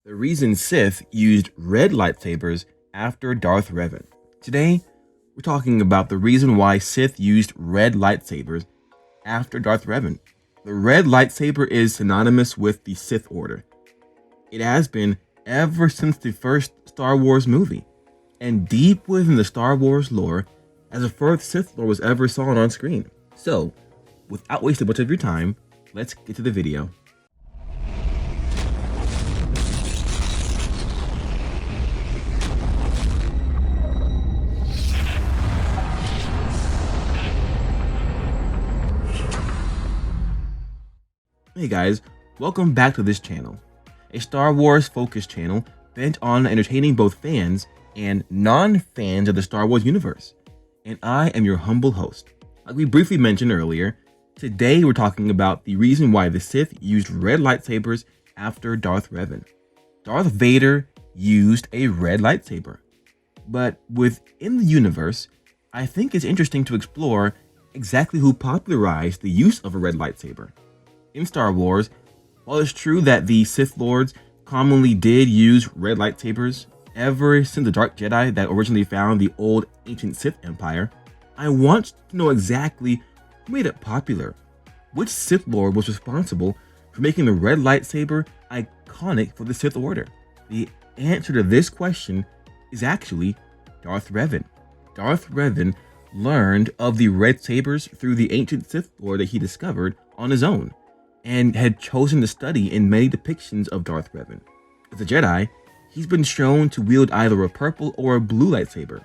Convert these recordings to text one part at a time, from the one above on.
The reason Sith used red lightsabers after Darth Revan. Today, we're talking about the reason why Sith used red lightsabers after Darth Revan. The red lightsaber is synonymous with the Sith Order. It has been ever since the first Star Wars movie, and deep within the Star Wars lore as the first Sith Lord was ever sawn on screen. So, without wasting much of your time, let's get to the video. Hey guys, welcome back to this channel, a Star Wars focused channel bent on entertaining both fans and non-fans of the Star Wars universe. And I am your humble host. Like we briefly mentioned earlier, today we're talking about the reason why the Sith used red lightsabers after Darth Revan. Darth Vader used a red lightsaber. But within the universe, I think it's interesting to explore exactly who popularized the use of a red lightsaber. In Star Wars, while it's true that the Sith Lords commonly did use red lightsabers ever since the Dark Jedi that originally found the old ancient Sith Empire, I want to know exactly who made it popular. Which Sith Lord was responsible for making the red lightsaber iconic for the Sith Order? The answer to this question is actually Darth Revan. Darth Revan learned of the red sabers through the ancient Sith Lord that he discovered on his own, and had chosen to study in many depictions of Darth Revan. As a Jedi, he's been shown to wield either a purple or a blue lightsaber.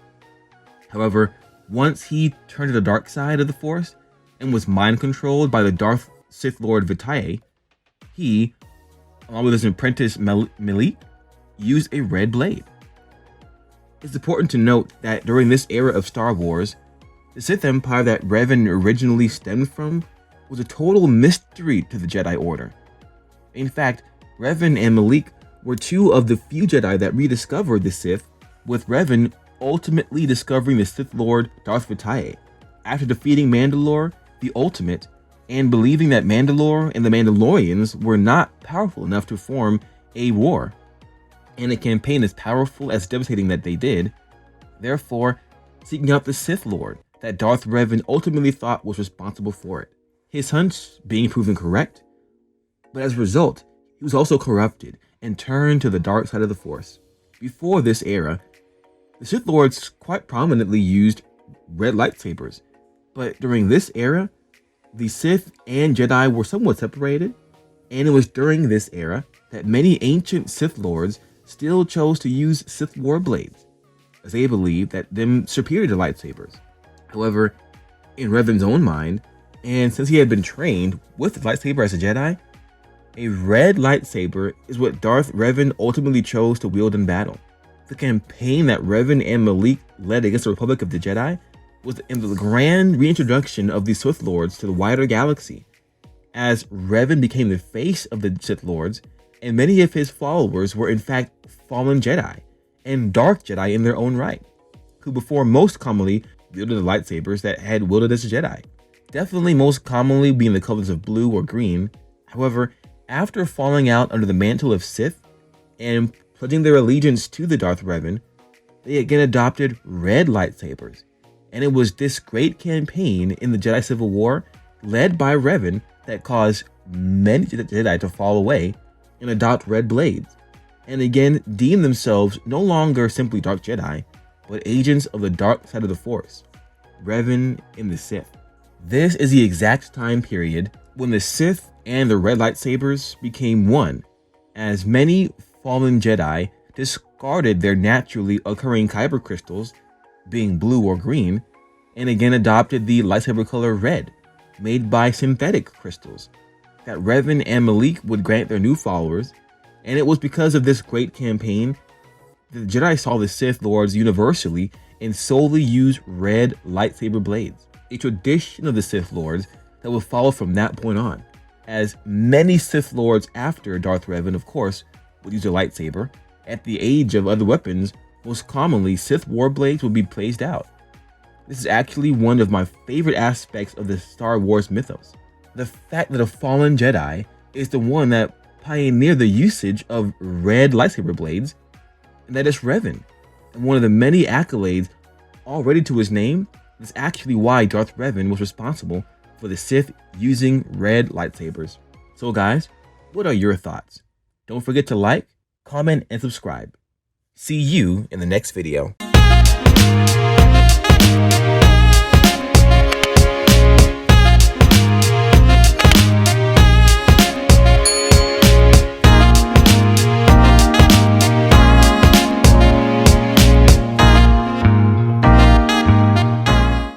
However, once he turned to the dark side of the Force and was mind-controlled by the Darth Sith Lord Vitae, he, along with his apprentice Malik, used a red blade. It's important to note that during this era of Star Wars, the Sith Empire that Revan originally stemmed from was a total mystery to the Jedi Order. In fact, Revan and Malik were two of the few Jedi that rediscovered the Sith, with Revan ultimately discovering the Sith Lord Darth Vitae after defeating Mandalore the Ultimate and believing that Mandalore and the Mandalorians were not powerful enough to form a war, and a campaign as powerful as devastating that they did, therefore seeking out the Sith Lord that Darth Revan ultimately thought was responsible for it. His hunch being proven correct, but as a result, he was also corrupted and turned to the dark side of the Force. Before this era, the Sith Lords quite prominently used red lightsabers, but during this era, the Sith and Jedi were somewhat separated, and it was during this era that many ancient Sith Lords still chose to use Sith Warblades, as they believed that them superior to lightsabers. However, in Revan's own mind, and since he had been trained with the lightsaber as a Jedi, a red lightsaber is what Darth Revan ultimately chose to wield in battle. The campaign that Revan and Malik led against the Republic of the Jedi was in the grand reintroduction of the Sith Lords to the wider galaxy, as Revan became the face of the Sith Lords, and many of his followers were in fact fallen Jedi and dark Jedi in their own right, who before most commonly wielded the lightsabers that had wielded as a Jedi. Definitely most commonly being the colors of blue or green. However, after falling out under the mantle of Sith and pledging their allegiance to the Darth Revan, they again adopted red lightsabers. And it was this great campaign in the Jedi Civil War, led by Revan, that caused many Jedi to fall away and adopt red blades, and again deem themselves no longer simply dark Jedi, but agents of the dark side of the Force, Revan and the Sith. This is the exact time period when the Sith and the red lightsabers became one, as many fallen Jedi discarded their naturally occurring kyber crystals, being blue or green, and again adopted the lightsaber color red, made by synthetic crystals, that Revan and Malik would grant their new followers. And it was because of this great campaign that the Jedi saw the Sith Lords universally and solely use red lightsaber blades, a tradition of the Sith Lords that would follow from that point on, as many Sith Lords after Darth Revan, of course, would use a lightsaber. At the age of other weapons, most commonly Sith Warblades would be phased out. This is actually one of my favorite aspects of the Star Wars mythos. The fact that a fallen Jedi is the one that pioneered the usage of red lightsaber blades, and that is Revan. And one of the many accolades already to his name is actually why Darth Revan was responsible for the Sith using red lightsabers. So guys, what are your thoughts? Don't forget to like, comment, and subscribe. See you in the next video.